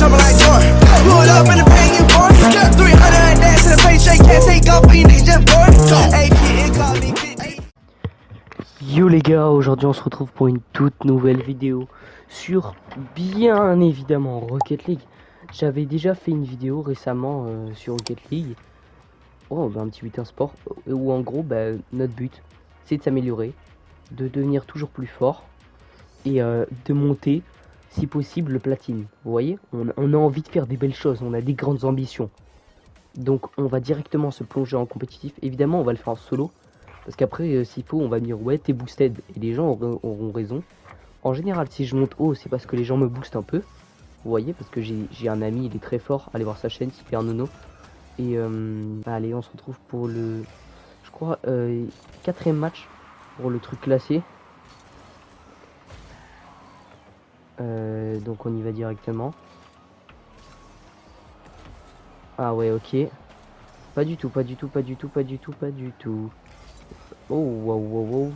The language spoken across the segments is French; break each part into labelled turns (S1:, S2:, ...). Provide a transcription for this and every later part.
S1: jumping like Jordan. Pull up in the banging for 300 and dance to the face, shake can't take off, but you niggas just bored. Hey, kid, call me 50.
S2: Yo les gars, aujourd'hui on se retrouve pour une toute nouvelle vidéo sur bien évidemment Rocket League. J'avais déjà fait une vidéo récemment sur Rocket League. Oh, bah, un petit but un sport où en gros notre but c'est de s'améliorer, de devenir toujours plus fort et de monter si possible le platine. Vous voyez, on a envie de faire des belles choses, on a des grandes ambitions. Donc on va directement se plonger en compétitif. Évidemment on va le faire en solo. Parce qu'après, s'il faut, on va me dire ouais, t'es boosted. Et les gens auront raison. En général, si je monte haut, c'est parce que les gens me boostent un peu. Vous voyez, parce que j'ai un ami, il est très fort. Allez voir sa chaîne, Super Nono. Et allez, on se retrouve pour le, je crois, 4ème match pour le truc classé. Donc on y va directement. Ah ouais, ok. Pas du tout, pas du tout, pas du tout, pas du tout, pas du tout. Oh, wow, wow, wow.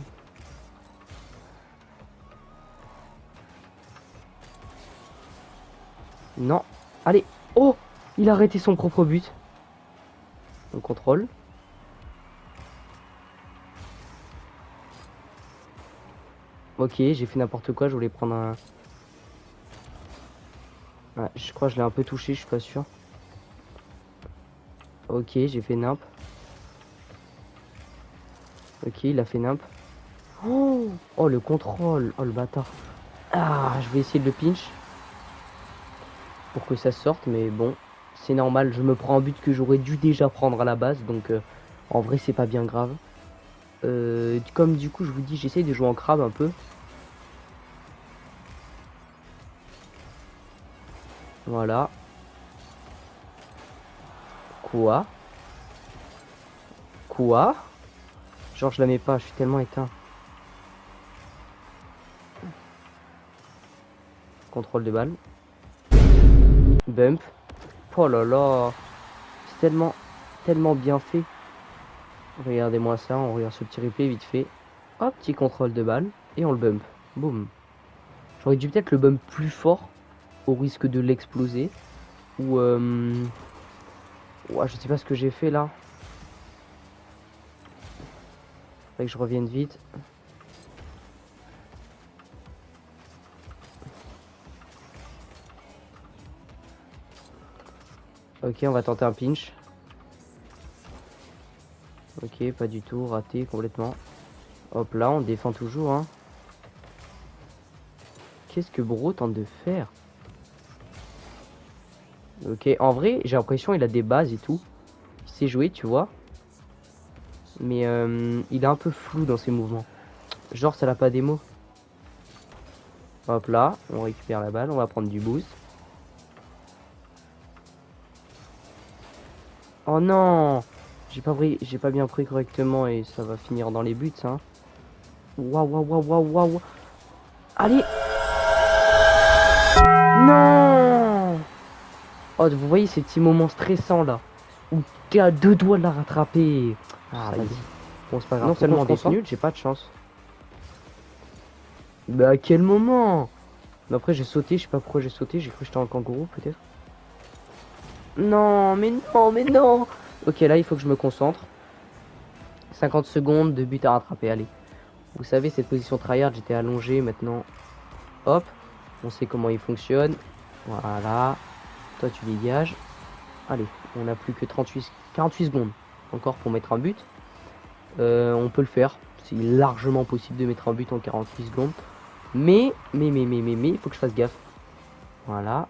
S2: Non. Allez. Oh, il a arrêté son propre but. On contrôle. Ok, j'ai fait n'importe quoi. Je voulais prendre un... Ah, je crois que je l'ai un peu touché, je suis pas sûr. Ok, j'ai fait nimp. Ok, il a fait nimp. Oh, oh, le contrôle. Oh, le bâtard. Ah, je vais essayer de le pinch. Pour que ça sorte, mais bon. C'est normal, je me prends un but que j'aurais dû déjà prendre à la base. Donc, en vrai, c'est pas bien grave. Comme du coup, je vous dis, j'essaye de jouer en crabe un peu. Voilà. Quoi? Quoi? Genre, je la mets pas, je suis tellement éteint. Contrôle de balle. Bump. Oh là là. C'est tellement bien fait. Regardez-moi ça, on regarde ce petit replay vite fait. Hop, petit contrôle de balle. Et on le bump. Boum. J'aurais dû peut-être le bump plus fort. Au risque de l'exploser. Ou ouais, je sais pas ce que j'ai fait là. Faudrait que je revienne vite. Ok, on va tenter un pinch. Ok, pas du tout, raté complètement. Hop là, on défend toujours, hein. Qu'est-ce que Bro tente de faire? Ok, en vrai, j'ai l'impression il a des bases et tout. Il sait jouer, tu vois. Mais il est un peu flou dans ses mouvements. Genre, ça l'a pas démo. Hop là, on récupère la balle, on va prendre du boost. Oh non! J'ai pas bien pris correctement et ça va finir dans les buts, ça. Waouh, waouh, waouh, waouh, waouh. Allez! Non! Oh, vous voyez ces petits moments stressants là, où t'es à deux doigts de la rattraper. Ah, vas-y. Bon, c'est pas grave. Non seulement on est nul, j'ai pas de chance. Bah, à quel moment? Mais après, j'ai sauté, je sais pas pourquoi j'ai sauté, j'ai cru que j'étais un kangourou peut-être. Non, mais non, mais non! Ok, là, il faut que je me concentre. 50 secondes de but à rattraper, allez. Vous savez, cette position tryhard, j'étais allongé, maintenant. Hop, on sait comment il fonctionne. Voilà. Toi, tu dégages. Allez, on n'a plus que 48 secondes encore pour mettre un but. On peut le faire. C'est largement possible de mettre un but en 48 secondes. Mais, il faut que je fasse gaffe. Voilà.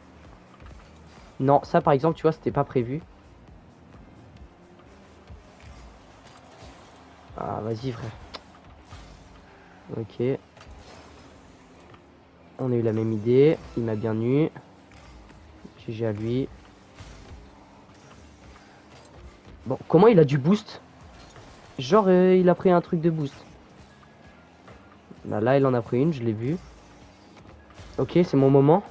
S2: Non, ça par exemple, tu vois, c'était pas prévu. Ah, vas-y, frère. Ok. On a eu la même idée. Il m'a bien eu. GG à lui. Bon, comment il a du boost? Genre, il a pris un truc de boost. Bah, là, il en a pris une, je l'ai vu. Ok, c'est mon moment.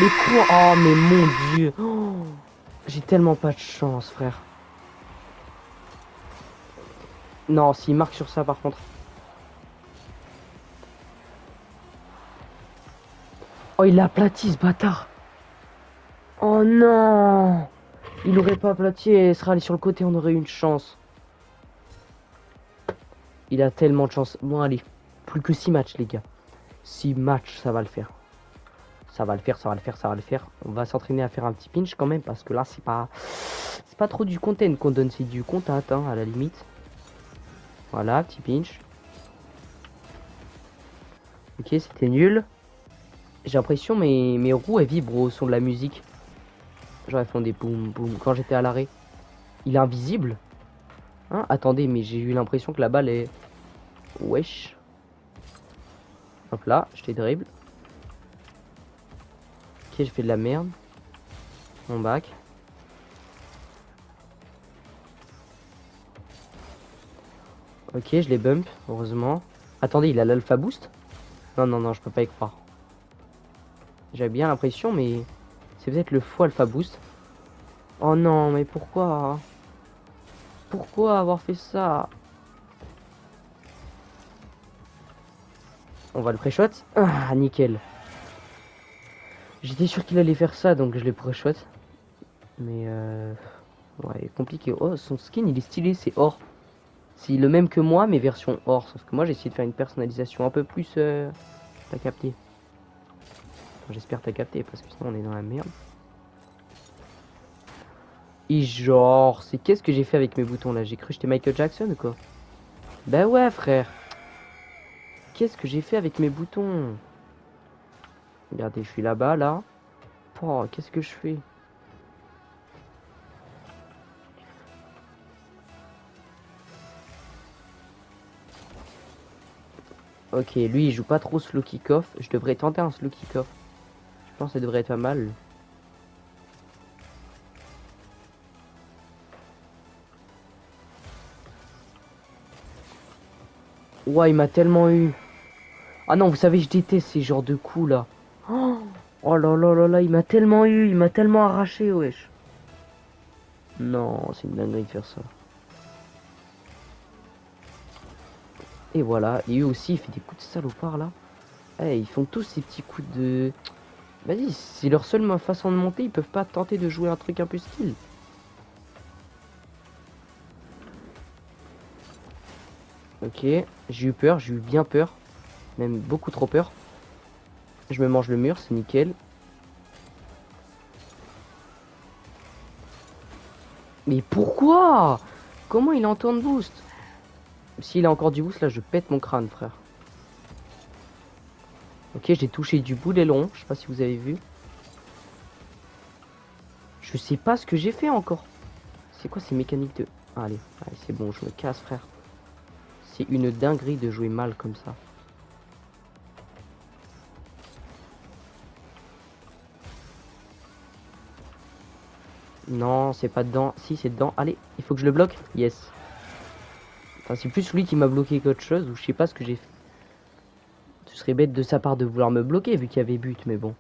S2: Mais quoi? Oh, mais mon dieu. Oh, j'ai tellement pas de chance, frère. Non, s'il marque sur ça, par contre. Oh, il l'a aplati, ce bâtard. Oh non! Il aurait pas aplati et serait allé sur le côté, on aurait eu une chance. Il a tellement de chance. Bon, allez, plus que 6 matchs, les gars. 6 matchs, ça va le faire. Ça va le faire, ça va le faire, ça va le faire. On va s'entraîner à faire un petit pinch quand même, parce que là, c'est pas trop du content qu'on donne, c'est du contact, hein, à la limite. Voilà, petit pinch. Ok, c'était nul. J'ai l'impression mes roues, elles vibrent au son de la musique. Genre, elles font des boum boum quand j'étais à l'arrêt. Il est invisible? Hein? Attendez, mais j'ai eu l'impression que la balle est... Wesh. Hop là, je t'ai dribble. Ok, je fais de la merde. Mon bac. Ok, je les bump, heureusement. Attendez, il a l'alpha boost? Non, non, non, je peux pas y croire. J'avais bien l'impression, mais... C'est peut-être le faux alpha boost. Oh non, mais pourquoi? Pourquoi avoir fait ça? On va le pré-shot. Ah, nickel. J'étais sûr qu'il allait faire ça, donc je l'ai pré-shot. Mais ouais, compliqué. Oh, son skin, il est stylé, c'est or. C'est le même que moi, mais version or. Sauf que moi, j'ai essayé de faire une personnalisation un peu plus... T'as capté. Enfin, j'espère t'as capté, parce que sinon on est dans la merde. Et genre, c'est qu'est-ce que j'ai fait avec mes boutons là? J'ai cru que j'étais Michael Jackson ou quoi? Bah ouais, frère. Qu'est-ce que j'ai fait avec mes boutons? Regardez, je suis là-bas, là. Oh, qu'est-ce que je fais? Ok, lui, il joue pas trop slow kick-off. Je devrais tenter un slow kick-off. Je pense que ça devrait être pas mal. Ouais, il m'a tellement eu. Ah non, vous savez, je déteste ces genres de coups là. Oh là là là là, il m'a tellement eu, il m'a tellement arraché, wesh. Non, c'est une dinguerie de faire ça. Et voilà, et lui aussi, il fait des coups de salopard là. Eh, ils font tous ces petits coups de... Vas-y, c'est leur seule façon de monter, ils peuvent pas tenter de jouer un truc un peu style. Ok, j'ai eu peur, j'ai eu bien peur. Même beaucoup trop peur. Je me mange le mur, c'est nickel. Mais pourquoi? Comment il a autant de boost? S'il a encore du boost, là, je pète mon crâne, frère. Ok, j'ai touché du bout d'aileron. Je sais pas si vous avez vu. Je sais pas ce que j'ai fait encore. C'est quoi ces mécaniques de... Ah, allez, allez c'est bon, je me casse, frère. C'est une dinguerie de jouer mal comme ça. Non, c'est pas dedans. Si, c'est dedans. Allez, il faut que je le bloque. Yes. Enfin, c'est plus lui qui m'a bloqué qu'autre chose. Ou je sais pas ce que j'ai fait. Ce serait bête de sa part de vouloir me bloquer vu qu'il y avait but. Mais bon.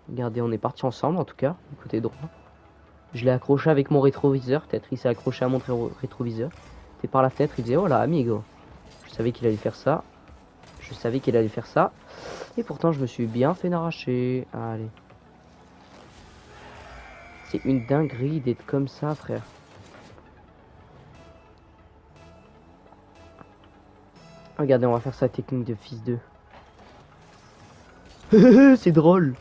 S2: Regardez, on est parti ensemble en tout cas. Du côté droit. Je l'ai accroché avec mon rétroviseur. Peut-être il s'est accroché à mon rétroviseur. T'es par la fenêtre. Il faisait oh là, amigo. Je savais qu'il allait faire ça. Je savais qu'il allait faire ça. Et pourtant, je me suis bien fait n'arracher. Allez. C'est une dinguerie d'être comme ça, frère. Regardez, on va faire sa technique de fils de. C'est drôle.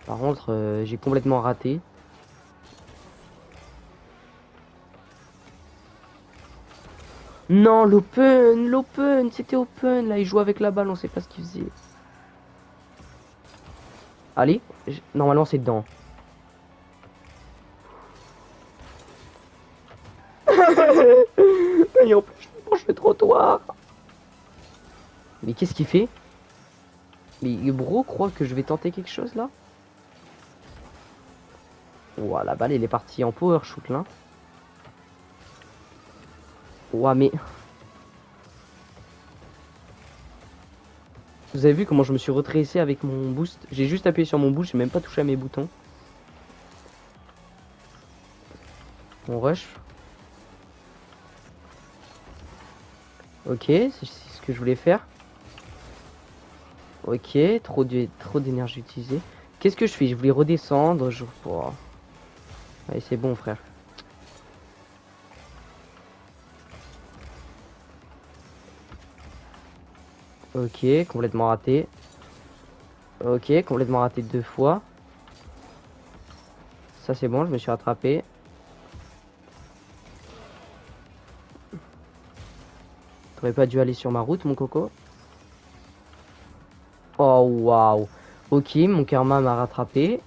S2: Par contre, j'ai complètement raté. Non, l'open, c'était open. Là, il joue avec la balle, on sait pas ce qu'il faisait. Allez, normalement c'est dedans. Et en plus, je mange le trottoir. Mais qu'est-ce qu'il fait? Mais bro croit que je vais tenter quelque chose là? Ouah, la balle elle est partie en power shoot là. Ouah, mais... Vous avez vu comment je me suis retracé avec mon boost? J'ai juste appuyé sur mon boost, j'ai même pas touché à mes boutons. On rush. Ok, c'est ce que je voulais faire. Ok, trop d'énergie utilisée. Qu'est-ce que je fais? Je voulais redescendre. Oh. Allez, c'est bon, frère. Ok, complètement raté. Ok, complètement raté 2 fois. Ça, c'est bon, je me suis rattrapé. T'aurais pas dû aller sur ma route, mon coco. Oh, waouh. Ok, mon karma m'a rattrapé.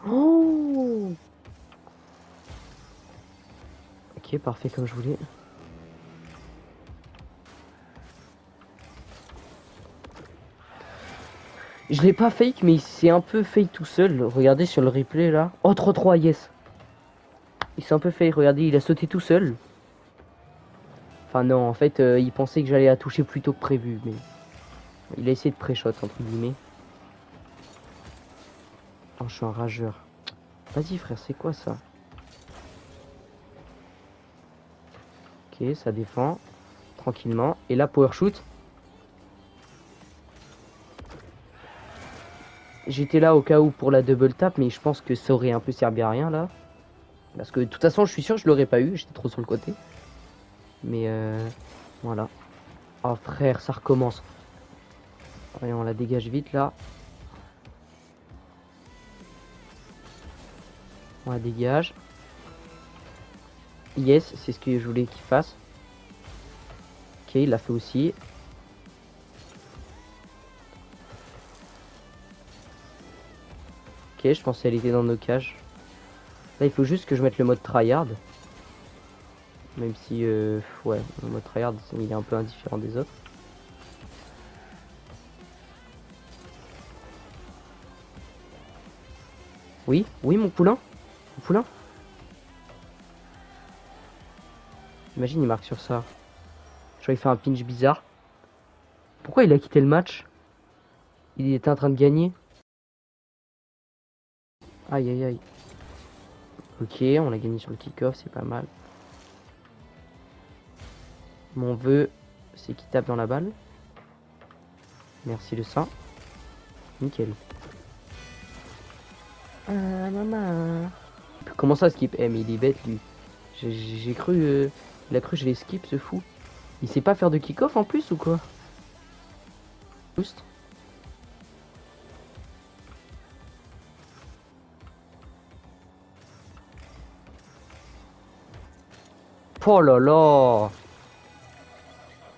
S2: Oh. Ok, parfait comme je voulais. Je l'ai pas fake, mais il s'est un peu fake tout seul. Regardez sur le replay là. Oh, 3-3, yes. Il s'est un peu fake, regardez, il a sauté tout seul. Enfin non, en fait, il pensait que j'allais la toucher plus tôt que prévu, mais... Il a essayé de pré-shot, entre guillemets. Oh, je suis un rageur. Vas-y, frère, c'est quoi ça? Ok, ça défend. Tranquillement. Et là, power shoot. J'étais là au cas où pour la double tap, mais je pense que ça aurait un peu servi à rien, là. Parce que, de toute façon, je suis sûr que je l'aurais pas eu. J'étais trop sur le côté. Mais, voilà. Oh, frère, ça recommence. Allez, on la dégage vite, là. On la dégage. Yes, c'est ce que je voulais qu'il fasse. Ok, il l'a fait aussi. Ok, je pensais qu'elle était dans nos cages. Là, il faut juste que je mette le mode tryhard. Même si, ouais, le mode tryhard, il est un peu indifférent des autres. Oui, oui, mon poulain. Mon poulain. Imagine, il marque sur ça. Je vois, il fait un pinch bizarre. Pourquoi il a quitté le match? Il était en train de gagner. Aïe, aïe, aïe. Ok, on a gagné sur le kick-off, c'est pas mal. Mon vœu, c'est qu'il tape dans la balle. Merci le sang. Nickel. Ah, maman. Comment ça, skip? Eh, mais il est bête, lui. J'ai cru... il a cru que je l'ai skip, ce fou. Il sait pas faire de kick-off en plus, ou quoi? Boost. Oh là là.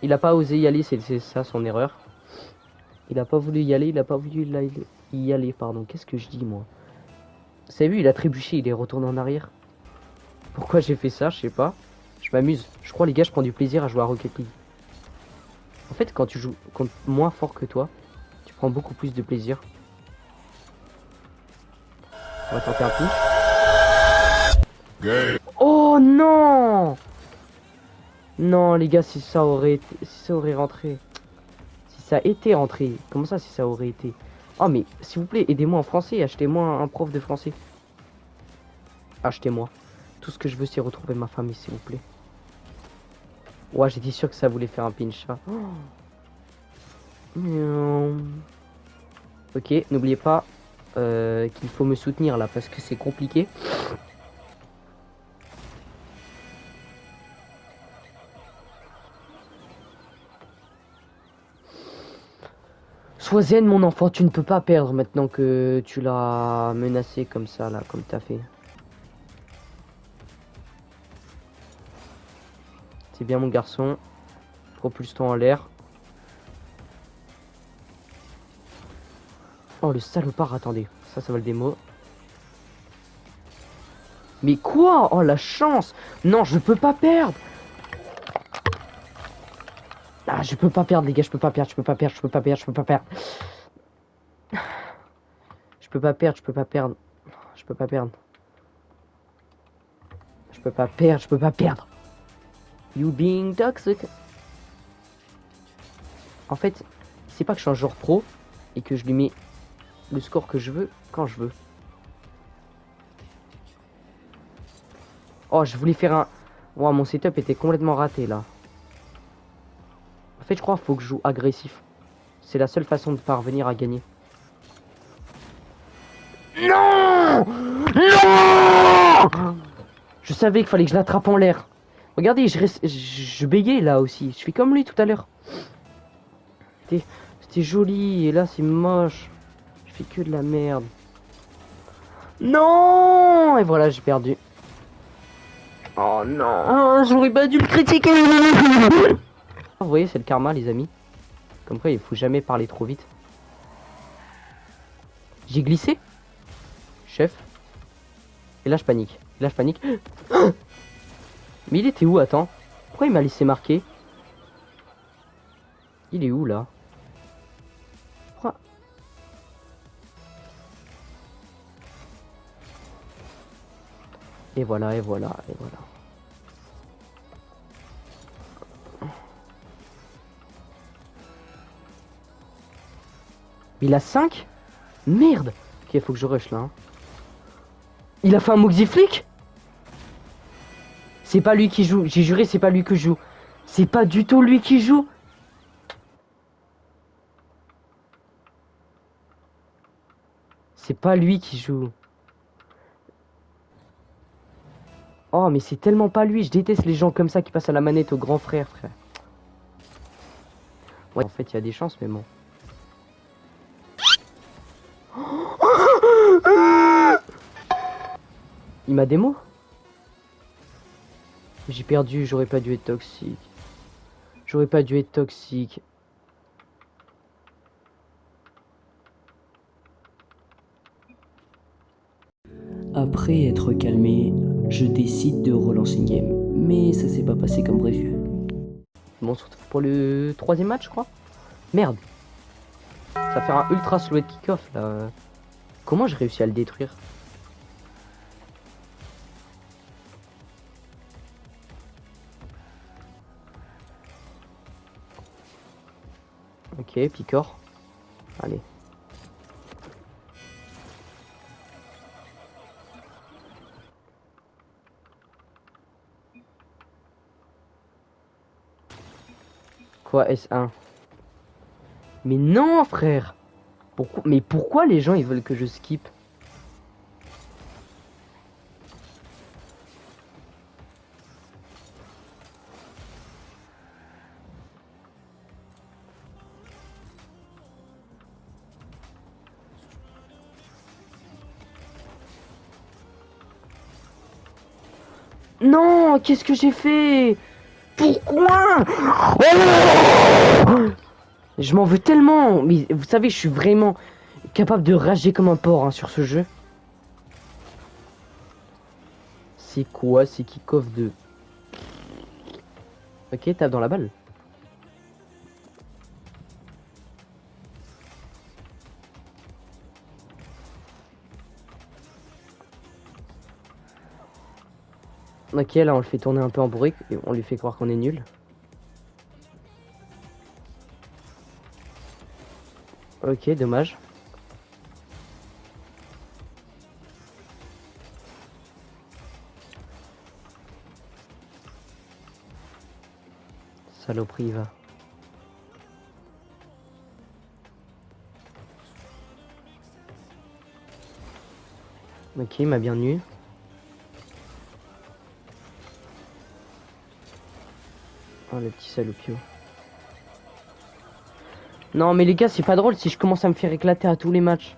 S2: Il a pas osé y aller, c'est ça son erreur. Il a pas voulu y aller, il a pas voulu y aller, pardon. Qu'est-ce que je dis, moi? Vous avez vu, il a trébuché, il est retourné en arrière. Pourquoi j'ai fait ça, je sais pas. Je m'amuse. Je crois, les gars, je prends du plaisir à jouer à Rocket League. En fait, quand tu joues contre moins fort que toi, tu prends beaucoup plus de plaisir. On va tenter un push. Oh non! Non, les gars, si ça aurait rentré. Si ça était rentré. Comment ça, si ça aurait été? Oh, mais s'il vous plaît, aidez-moi en français. Achetez-moi un prof de français. Achetez-moi. Tout ce que je veux, c'est retrouver ma famille, s'il vous plaît. Ouais, j'étais sûr que ça voulait faire un pinch. Ça. Oh. Ok, n'oubliez pas qu'il faut me soutenir là parce que c'est compliqué. Sois zen, mon enfant, tu ne peux pas perdre maintenant que tu l'as menacé comme ça là, comme t'as fait. C'est bien, mon garçon. Propulse-toi en l'air. Oh, le salopard, attendez. Ça va le démo. Mais quoi? Oh, la chance! Non, je peux pas perdre! Ah, je peux pas perdre, les gars, je peux pas perdre, je peux pas perdre, je peux pas perdre, je peux pas perdre. Je peux pas perdre, je peux pas perdre. Je peux pas perdre. Je peux pas perdre, je peux pas perdre. You being toxic. En fait, c'est pas que je suis un joueur pro et que je lui mets le score que je veux quand je veux. Oh, je voulais faire un... Wow, mon setup était complètement raté là. En fait, je crois qu'il faut que je joue agressif. C'est la seule façon de parvenir à gagner. Non! Non! Je savais qu'il fallait que je l'attrape en l'air. Regardez, je bégaye là aussi. Je fais comme lui tout à l'heure. C'était joli et là c'est moche. Je fais que de la merde. Non! Et voilà, j'ai perdu. Oh non, j'aurais pas dû le critiquer. Vous voyez, c'est le karma, les amis. Comme quoi, il faut jamais parler trop vite. J'ai glissé, chef. Et là, je panique. Là, je panique. Mais il était où? Attends. Pourquoi il m'a laissé marquer? Il est où là? Pourquoi? Et voilà, et voilà, et voilà. Il a 5? Merde. Ok, faut que je rush là. Hein. Il a fait un Moxie Flick? C'est pas lui qui joue. J'ai juré, c'est pas lui que je joue. C'est pas du tout lui qui joue. C'est pas lui qui joue. Oh, mais c'est tellement pas lui. Je déteste les gens comme ça qui passent à la manette au grand frère, frère. Ouais, en fait, il y a des chances, mais bon. Il m'a démo. J'ai perdu, j'aurais pas dû être toxique. J'aurais pas dû être toxique. Après être calmé, je décide de relancer une game. Mais ça s'est pas passé comme prévu. Bon, on se retrouve pour le 3e match, je crois. Merde. Ça va faire un ultra slow kick-off là. Comment j'ai réussi à le détruire? Ok, Picor. Allez. Quoi, S1? Mais non, frère! Mais pourquoi les gens ils veulent que je skip? Non, qu'est-ce que j'ai fait? Pourquoi? Oh, je m'en veux tellement. Mais vous savez, je suis vraiment capable de rager comme un porc hein, sur ce jeu. C'est quoi? C'est kick-off de... Ok, tape dans la balle. Ok, là on le fait tourner un peu en bruit et on lui fait croire qu'on est nul. Ok, dommage. Saloperie, il va. Ok, il m'a bien nu. Oh, le petit salopio. Non, mais les gars, c'est pas drôle si je commence à me faire éclater à tous les matchs.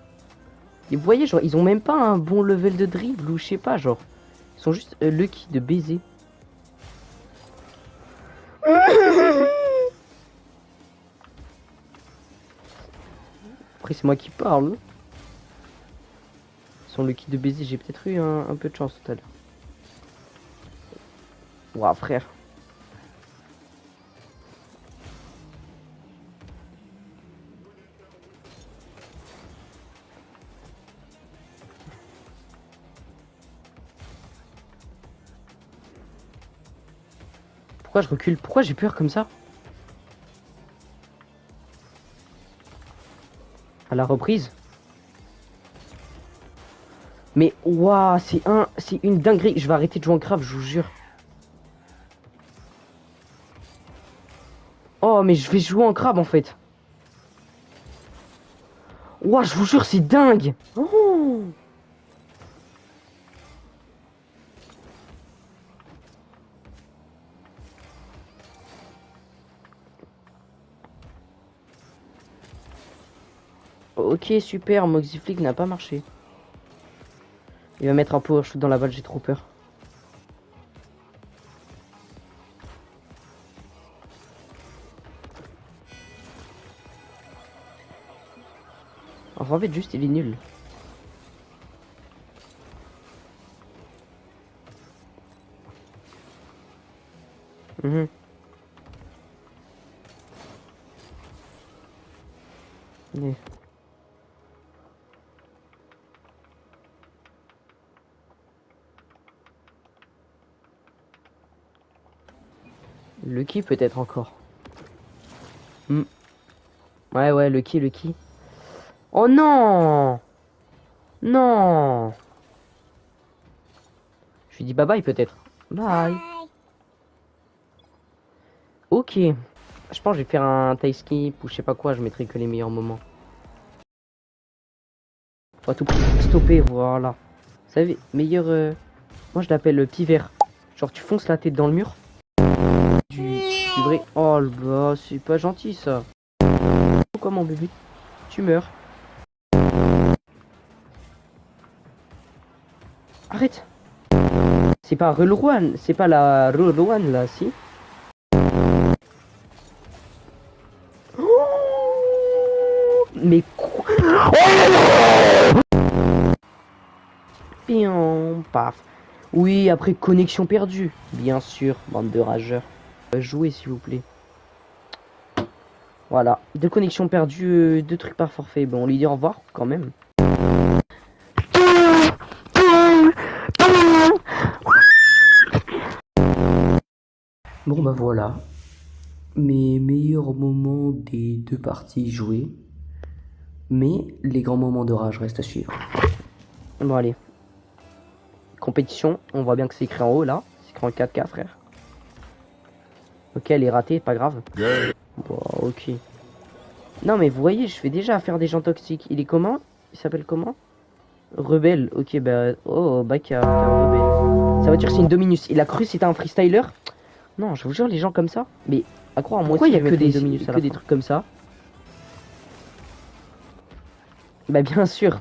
S2: Et vous voyez, genre, ils ont même pas un bon level de dribble ou je sais pas, genre. Ils sont juste lucky de baiser. Après, c'est moi qui parle. Ils sont lucky de baiser, j'ai peut-être eu un peu de chance tout à l'heure. Ouah, frère. Pourquoi je recule? Pourquoi j'ai peur comme ça? À la reprise. Mais waouh, c'est une dinguerie. Je vais arrêter de jouer en grave, je vous jure. Oh, mais je vais jouer en crabe en fait. Ouah, je vous jure, c'est dingue. Oh. Ok, super, Moxiflick n'a pas marché. Il va mettre un power shoot dans la balle, j'ai trop peur. Enfin, en fait, juste, il est nul. Mhm. Yeah. Lucky peut-être encore. Hmm. Ouais, Lucky. Oh non! Non! Je lui dis bye bye peut-être. Bye. Ok. Je pense que je vais faire un tie skip ou je sais pas quoi, je mettrai que les meilleurs moments. Faut à tout prix stopper, voilà. Vous savez, meilleur... Moi je l'appelle le petit vert. Genre tu fonces la tête dans le mur. Du vrai... Oh le gars, c'est pas gentil ça. Pourquoi mon bébé? Tu meurs. Arrête. C'est pas Relouane, c'est pas la Relouane là, si. Mais quoi? Pion, paf. Oui, après connexion perdue. Bien sûr, bande de rageurs. Jouez s'il vous plaît. Voilà, deux connexions perdues, deux trucs par forfait. Bon, on lui dit au revoir quand même. Bon bah voilà, mes meilleurs moments des deux parties jouées. Mais les grands moments de rage restent à suivre. Bon allez. Compétition, on voit bien que c'est écrit en haut là. C'est écrit en 4K frère. Ok, elle est ratée, pas grave. Bon, ok. Non mais vous voyez, je fais déjà affaire des gens toxiques. Il est comment? Il s'appelle comment? Rebelle, ok bah... Oh, Baka, rebelle. Sa voiture c'est une Dominus. Il a cru que c'était un freestyler. Non, je vous jure, les gens comme ça. Mais à croire, moi aussi, il y a que des trucs comme ça. Bah bien sûr.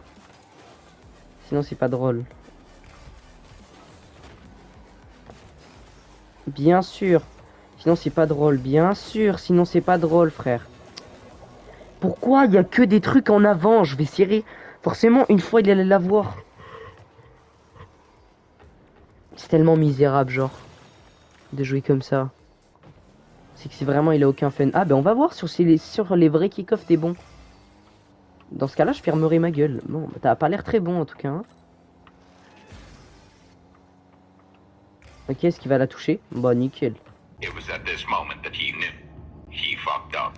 S2: Sinon c'est pas drôle. Bien sûr. Sinon c'est pas drôle. Bien sûr. Sinon c'est pas drôle, frère. Pourquoi il y a que des trucs en avant? Je vais serrer. Forcément, une fois il allait l'avoir. C'est tellement misérable, genre. De jouer comme ça. C'est que c'est vraiment, il a aucun fun. Ah ben on va voir sur les vrais kick-off t'es bon. Dans ce cas-là, je fermerai ma gueule. Bon, bah, t'as pas l'air très bon en tout cas. Hein. Ok, est-ce qu'il va la toucher? Bah nickel.
S3: It was at this moment that he knew. He fucked up.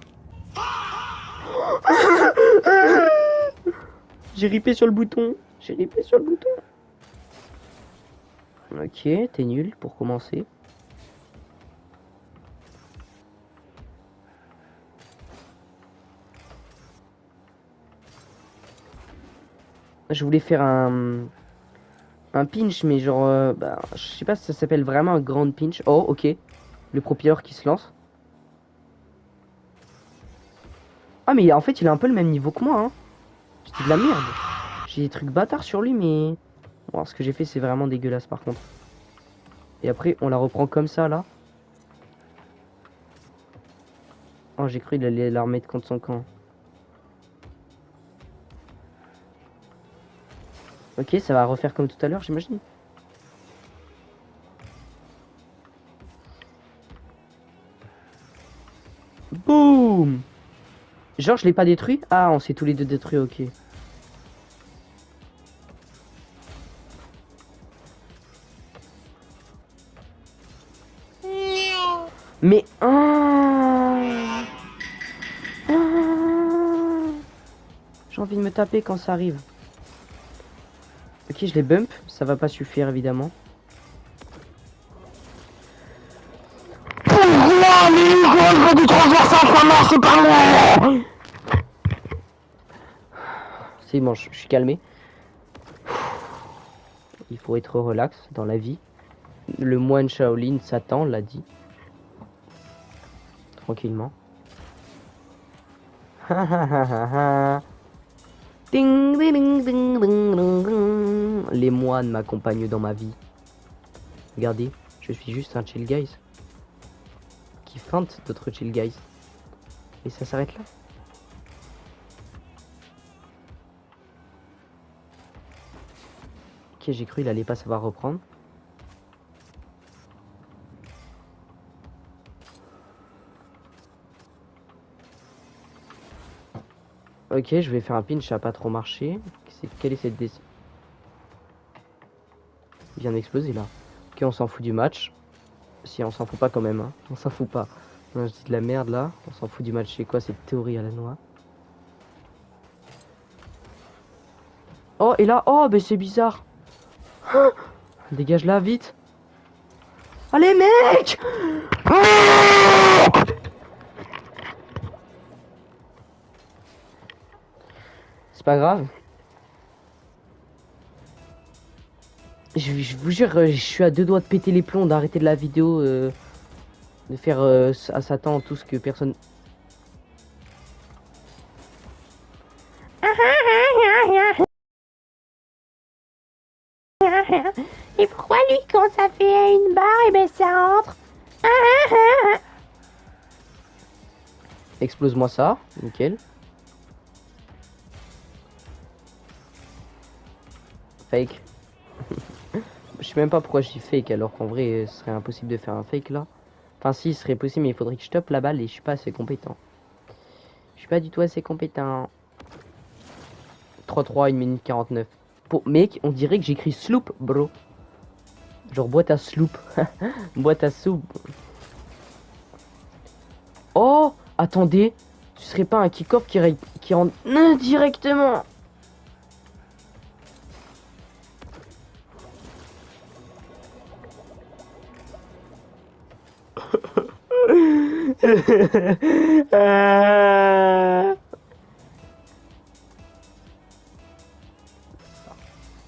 S2: J'ai ripé sur le bouton. J'ai ripé sur le bouton. Ok, t'es nul pour commencer. Je voulais faire un pinch, mais genre, bah, je sais pas si ça s'appelle vraiment un grand pinch. Oh, ok. Le propeller qui se lance. Ah, mais en fait, il a un peu le même niveau que moi, hein. J'étais de la merde. J'ai des trucs bâtards sur lui, mais... Bon, ce que j'ai fait, c'est vraiment dégueulasse, par contre. Et après, on la reprend comme ça, là. Oh, j'ai cru qu'il allait la remettre contre son camp. Ok, ça va refaire comme tout à l'heure, j'imagine. Boum! Genre, je l'ai pas détruit? Ah, on s'est tous les deux détruits, ok. Mais... J'ai envie de me taper quand ça arrive. Ok, je les bump. Ça va pas suffire, évidemment. mais Hugo, je veux du transversal, ça marche, c'est pas moi. C'est bon, je suis calmé. Il faut être relax dans la vie. Le moine Shaolin, Satan, l'a dit. Tranquillement. Ding, ding, ding, ding, ding, ding. Les moines m'accompagnent dans ma vie. Regardez, je suis juste un chill guys. Qui feinte d'autres chill guys. Et ça s'arrête là. Ok, j'ai cru il allait pas savoir reprendre. Ok, je vais faire un pinch, ça a pas trop marché. Quelle est cette décision? Il vient d'exploser là. Ok, on s'en fout du match. Si, on s'en fout pas quand même, hein. On s'en fout pas. Non, je dis de la merde là. On s'en fout du match. C'est quoi cette théorie à la noix? Oh, et là, oh, ben c'est bizarre. Oh, dégage là, vite. Allez, mec! C'est pas grave. Je vous jure, je suis à 2 doigts de péter les plombs, d'arrêter de la vidéo, de faire à Satan tout ce que personne...
S4: Et pourquoi lui, quand ça fait une barre, et ben ça entre?
S2: Explose-moi ça, nickel. Fake. Je sais même pas pourquoi je dis fake alors qu'en vrai ce serait impossible de faire un fake là. Enfin si, ce serait possible mais il faudrait que je tope la balle et je suis pas assez compétent. Je suis pas du tout assez compétent. 3-3, 1 minute 49. Mec, on dirait que j'écris sloop, bro. Genre boîte à sloop. Boîte à soupe. Oh, attendez. Ce serait pas un kick-off qui rentre directement.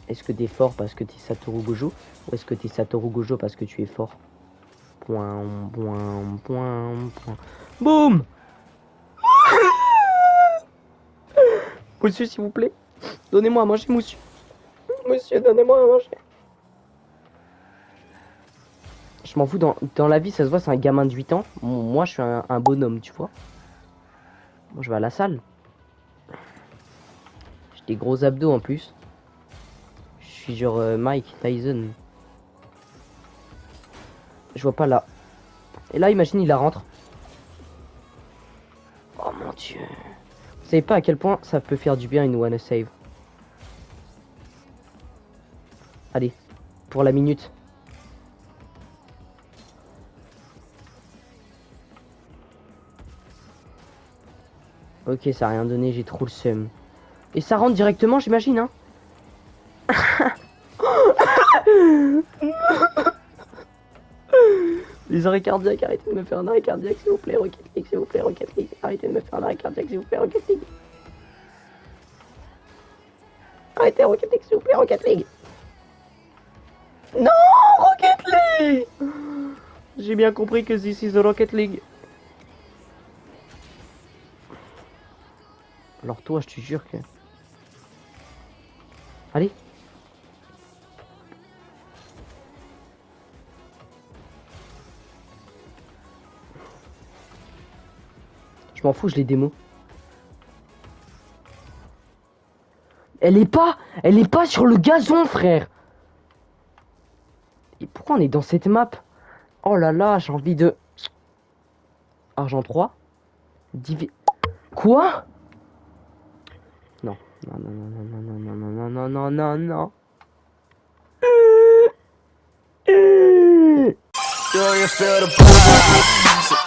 S2: Est-ce que t'es fort parce que t'es Satoru Gojo ou est-ce que t'es Satoru Gojo parce que tu es fort? Point, point, point, point. Boum. Monsieur, s'il vous plaît, donnez-moi à manger, monsieur. Monsieur, donnez-moi à manger. Je m'en fous, dans la vie, ça se voit, c'est un gamin de 8 ans. Moi, je suis un bonhomme, tu vois. Moi, je vais à la salle. J'ai des gros abdos en plus. Je suis genre Mike Tyson. Je vois pas là. Et là, imagine, il la rentre. Oh mon dieu. Vous savez pas à quel point ça peut faire du bien une wanna save. Allez, pour la minute. Ok, ça a rien donné, j'ai trop le seum. Et ça rentre directement, j'imagine, hein. Les arrêts cardiaques, arrêtez de me faire un arrêt cardiaque, s'il vous plaît, Rocket League, s'il vous plaît, Rocket League. Arrêtez de me faire un arrêt cardiaque, s'il vous plaît, Rocket League. Arrêtez, Rocket League, s'il vous plaît, Rocket League. Non, Rocket League. J'ai bien compris que this is the Rocket League. Alors toi, je te jure que... Allez. Je m'en fous, je les démo. Elle est pas sur le gazon, frère. Et pourquoi on est dans cette map? Oh là là, j'ai envie de... Argent 3. Quoi? Non. Non, non, non, non, non, non, non, non, non, non, non, non.
S1: Do you feel the